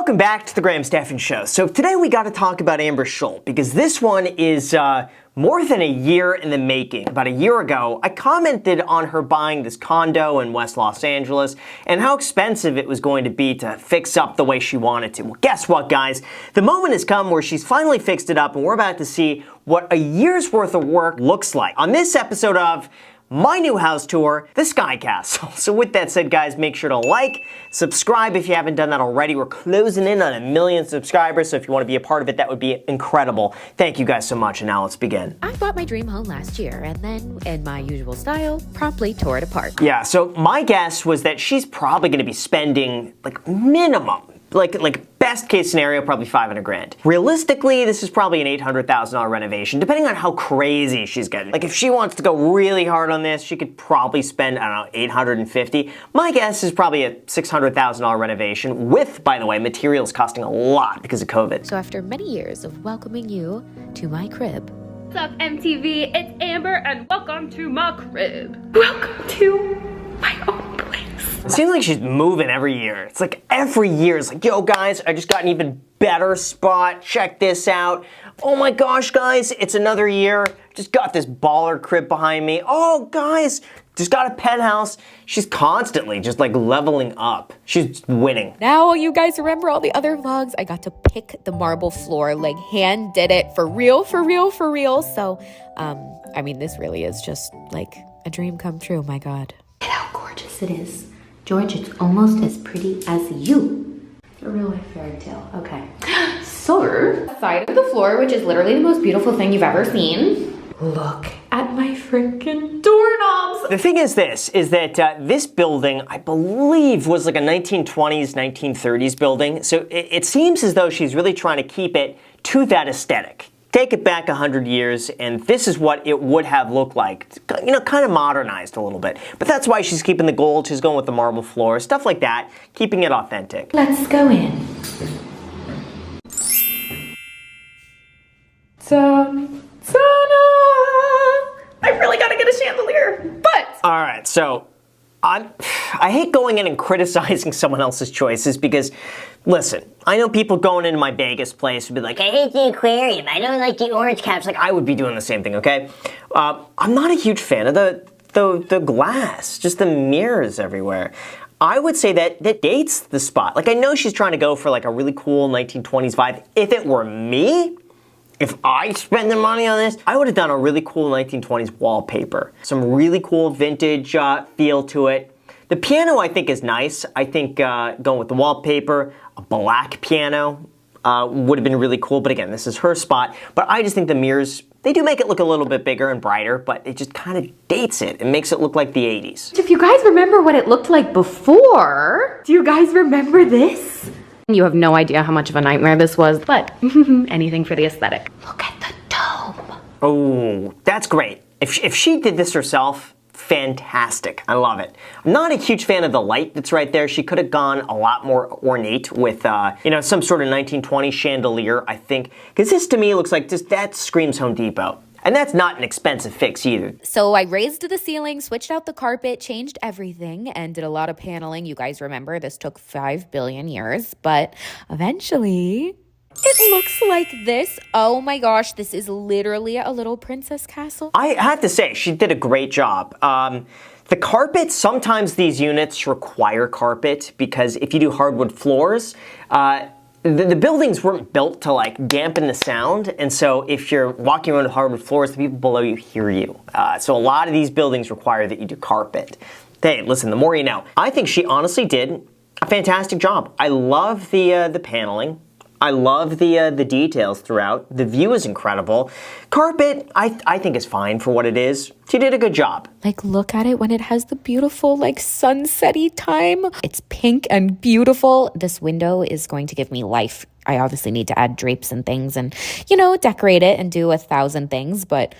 Welcome back to the Graham Stephan Show. So today we got to talk about Amber Scholl because this one is more than a year in the making. About a year ago, I commented on her buying this condo in West Los Angeles and how expensive it was going to be to fix up the way she wanted to. Well, guess what, guys? The moment has come where she's finally fixed it up and we're about to see what a year's worth of work looks like on this episode of my new house tour, the Sky Castle. So with that said, guys, make sure to like, subscribe if you haven't done that already. We're closing in on 1 million subscribers, so if you want to be a part of it, that would be incredible. Thank you guys so much, and now let's begin. I bought my dream home last year, and then, in my usual style, promptly tore it apart. Yeah, so my guess was that she's probably going to be spending, like, minimum, like best case scenario, probably 500 grand. Realistically, this is probably an $800,000 renovation, depending on how crazy she's getting. Like if she wants to go really hard on this, she could probably spend, I don't know, 850. My guess is probably a $600,000 renovation with, by the way, materials costing a lot because of COVID. So after many years of welcoming you to my crib. What's up, MTV? It's Amber, and welcome to my crib. Welcome to my own place. It seems like she's moving every year. It's like every year it's like, yo guys, I just got an even better spot. Check this out. Oh my gosh, guys, it's another year. Just got this baller crib behind me. Oh guys, just got a penthouse. She's constantly just like leveling up. She's winning. Now you guys remember all the other vlogs? I got to pick the marble floor, like hand did it for real, for real, for real. So, I mean, this really is just like a dream come true, my God. Look at how gorgeous it is. George, it's almost as pretty as you. A real life fairy tale. Okay. So, side of the floor, which is literally the most beautiful thing you've ever seen. Look at my freaking doorknobs. The thing is this, is that this building, I believe, was like a 1920s, 1930s building. So it seems as though she's really trying to keep it to that aesthetic. Take it back 100 years, and this is what it would have looked like. You know, kind of modernized a little bit. But that's why she's keeping the gold, she's going with the marble floor, stuff like that, keeping it authentic. Let's go in. I really gotta get a chandelier, but All right, so I hate going in and criticizing someone else's choices because, listen, I know people going into my Vegas place would be like, I hate the aquarium, I don't like the orange caps. Like, I would be doing the same thing, okay? I'm not a huge fan of the glass, just the mirrors everywhere. I would say that dates the spot. Like, I know she's trying to go for like a really cool 1920s vibe. If it were me, if I spent the money on this, I would have done a really cool 1920s wallpaper. Some really cool vintage feel to it. The piano I think is nice. I think going with the wallpaper, a black piano would have been really cool. But again, this is her spot. But I just think the mirrors, they do make it look a little bit bigger and brighter, but it just kind of dates it. It makes it look like the 80s. If you guys remember what it looked like before, do you guys remember this? You have no idea how much of a nightmare this was, but anything for the aesthetic. Look at the dome. Oh, that's great. If she did this herself, fantastic. I love it. I'm not a huge fan of the light that's right there. She could have gone a lot more ornate with, you know, some sort of 1920s chandelier, I think. Because this to me looks like just, that screams Home Depot. And that's not an expensive fix either. So I raised the ceiling, switched out the carpet, changed everything, and did a lot of paneling. You guys remember this took 5 billion years, but eventually it looks like this. Oh my gosh, this is literally a little princess castle. I have to say, she did a great job. The carpet, sometimes these units require carpet because if you do hardwood floors, the buildings weren't built to like dampen the sound, and so if you're walking around with hardwood floors, the people below you hear you. So a lot of these buildings require that you do carpet. Hey, listen, the more you know. I think she honestly did a fantastic job. I love the paneling. I love the details throughout. The view is incredible. Carpet, I think is fine for what it is. She did a good job. Like, look at it when it has the beautiful, like, sunset-y time. It's pink and beautiful. This window is going to give me life. I obviously need to add drapes and things and, you know, decorate it and do 1,000 things. But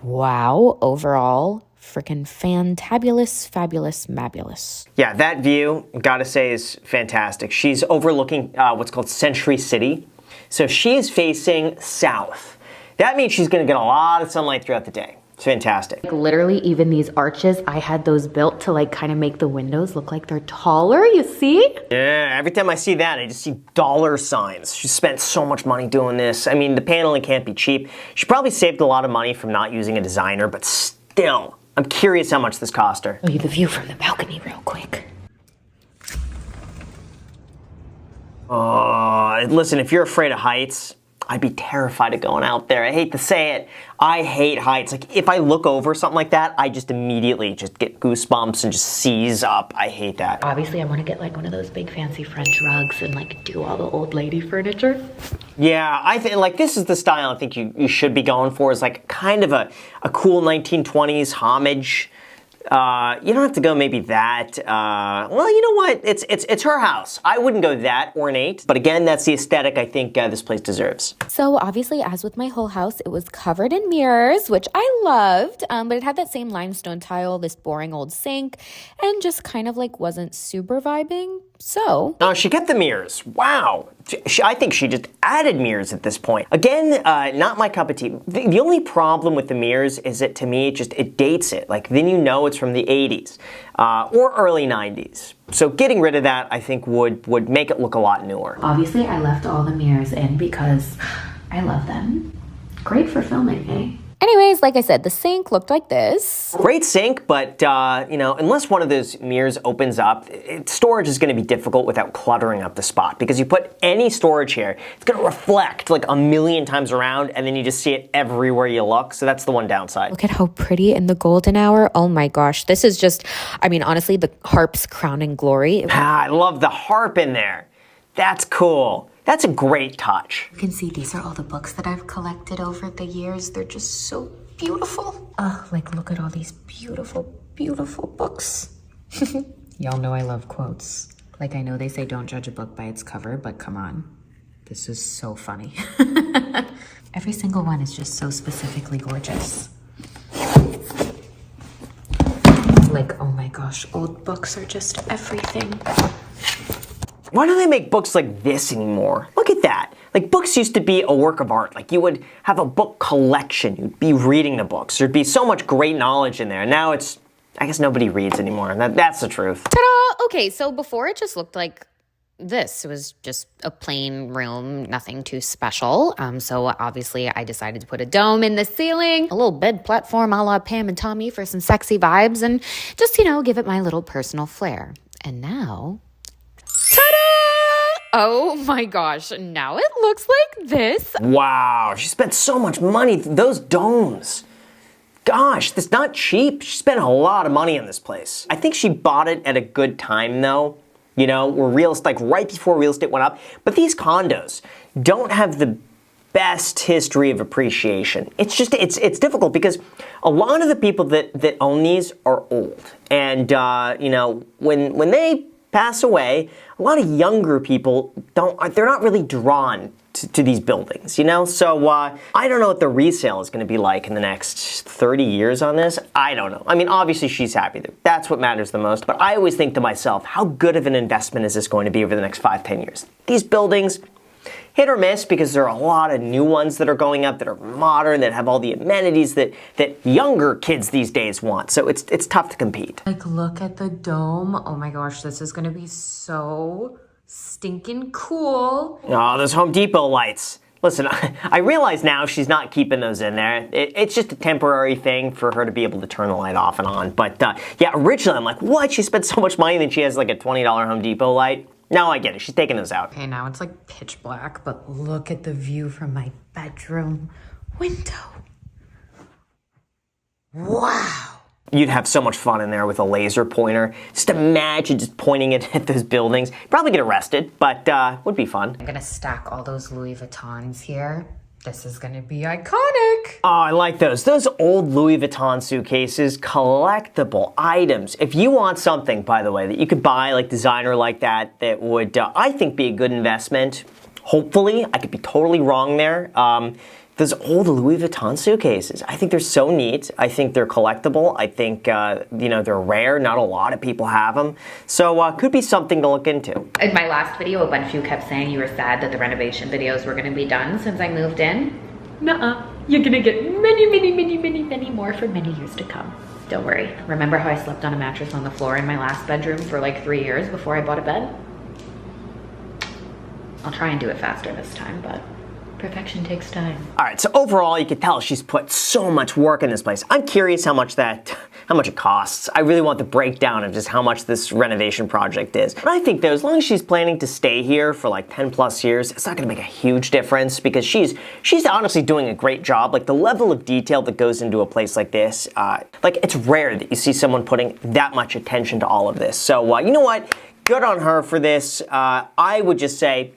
wow, overall, freaking fantabulous, fabulous, mabulous. Yeah, that view, gotta say, is fantastic. She's overlooking what's called Century City. So she is facing south. That means she's gonna get a lot of sunlight throughout the day. It's fantastic. Like literally even these arches, I had those built to like kind of make the windows look like they're taller, you see? Yeah, every time I see that, I just see dollar signs. She spent so much money doing this. I mean, the paneling can't be cheap. She probably saved a lot of money from not using a designer, but still, I'm curious how much this cost her. Show you the view from the balcony real quick. Listen, if you're afraid of heights, I'd be terrified of going out there. I hate to say it. I hate heights. Like, if I look over something like that, I just immediately just get goosebumps and just seize up. I hate that. Obviously, I want to get like one of those big fancy French rugs and like do all the old lady furniture. Yeah, I think like this is the style I think you should be going for, is like kind of a cool 1920s homage. You don't have to go maybe that, well, you know what, it's her house. I wouldn't go that ornate, but again, that's the aesthetic I think this place deserves. So obviously, as with my whole house, it was covered in mirrors, which I loved, but it had that same limestone tile, this boring old sink, and just kind of like wasn't super vibing. So She kept the mirrors. Wow. I think she just added mirrors at this point. Again, not my cup of tea. The only problem with the mirrors is that to me, it dates it. Like, then you know it's from the 80s or early 90s. So getting rid of that, I think, would make it look a lot newer. Obviously, I left all the mirrors in because I love them. Great for filming, eh? anyways, like I said, the sink looked like this. Great sink, but you know, unless one of those mirrors opens up, storage is going to be difficult without cluttering up the spot, because you put any storage here, it's going to reflect like a million times around, and then you just see it everywhere you look. So that's the one downside. Look at how pretty in the golden hour. Oh my gosh, this is just, I mean, honestly, the harp's crowning glory. I love the harp in there. That's cool. That's a great touch. You can see these are all the books that I've collected over the years. They're just so beautiful. Like look at all these beautiful, beautiful books. Y'all know I love quotes. Like I know they say don't judge a book by its cover, but come on. This is so funny. Every single one is just so specifically gorgeous. Like, oh my gosh, old books are just everything. Why don't they make books like this anymore? Look at that. Like, books used to be a work of art. Like, you would have a book collection. You'd be reading the books. There'd be so much great knowledge in there. Now it's, I guess nobody reads anymore. That's the truth. Ta-da! Okay, so before it just looked like this. It was just a plain room, nothing too special. So obviously I decided to put a dome in the ceiling, a little bed platform a la Pam and Tommy for some sexy vibes, and just, you know, give it my little personal flair. And now, ta-da! Oh my gosh, now it looks like this. Wow, she spent so much money. Those domes. Gosh, that's not cheap. She spent a lot of money on this place. I think she bought it at a good time though. You know, where real estate, like right before real estate went up. But these condos don't have the best history of appreciation. It's just, it's difficult because a lot of the people that own these are old. And, you know, when they pass away, a lot of younger people they're not really drawn to these buildings, you know? So I don't know what the resale is going to be like in the next 30 years on this. I don't know. I mean, obviously she's happy. That's what matters the most. But I always think to myself, how good of an investment is this going to be over the next 5-10 years? These buildings, hit or miss, because there are a lot of new ones that are going up that are modern, that have all the amenities that younger kids these days want. So it's tough to compete. Like, look at the dome. Oh my gosh, this is gonna be so stinking cool. Oh, those Home Depot lights. Listen, I realize now she's not keeping those in there. It's just a temporary thing for her to be able to turn the light off and on. But yeah, originally I'm like, what? She spent so much money that she has like a $20 Home Depot light? Now I get it. She's taking those out. Okay, now it's like pitch black, but look at the view from my bedroom window. Wow. You'd have so much fun in there with a laser pointer. Just imagine just pointing it at those buildings. Probably get arrested, but would be fun. I'm gonna stack all those Louis Vuittons here. This is gonna be iconic. Oh, I like those. Those old Louis Vuitton suitcases, collectible items. If you want something, by the way, that you could buy, like designer like that would, I think, be a good investment. Hopefully, I could be totally wrong there. Those old Louis Vuitton suitcases, I think they're so neat. I think they're collectible. I think, you know, they're rare. Not a lot of people have them. So could be something to look into. In my last video, a bunch of you kept saying you were sad that the renovation videos were gonna be done since I moved in. Nuh-uh. you're gonna get many, many, many, many, many more for many years to come. Don't worry. Remember how I slept on a mattress on the floor in my last bedroom for like 3 years before I bought a bed? I'll try and do it faster this time, but perfection takes time. All right, so overall, you can tell she's put so much work in this place. I'm curious how much it costs. I really want the breakdown of just how much this renovation project is. But I think though, as long as she's planning to stay here for like 10 plus years, it's not gonna make a huge difference because she's honestly doing a great job. Like the level of detail that goes into a place like this, like it's rare that you see someone putting that much attention to all of this. So you know what? Good on her for this. I would just say,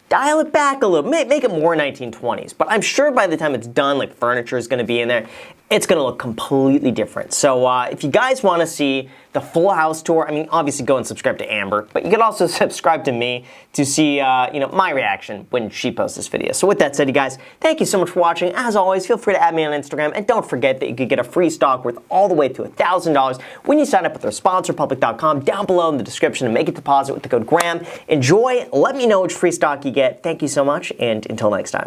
dial it back a little, make it more 1920s. But I'm sure by the time it's done, like furniture is gonna be in there, it's gonna look completely different. So if you guys wanna see the full house tour, I mean, obviously go and subscribe to Amber, but you can also subscribe to me to see, my reaction when she posts this video. So with that said, you guys, thank you so much for watching. As always, feel free to add me on Instagram, and don't forget that you could get a free stock worth all the way to $1,000 when you sign up with our sponsor, Public.com, down below in the description, and make a deposit with the code GRAHAM. Enjoy, let me know which free stock you get. Thank you so much, and until next time.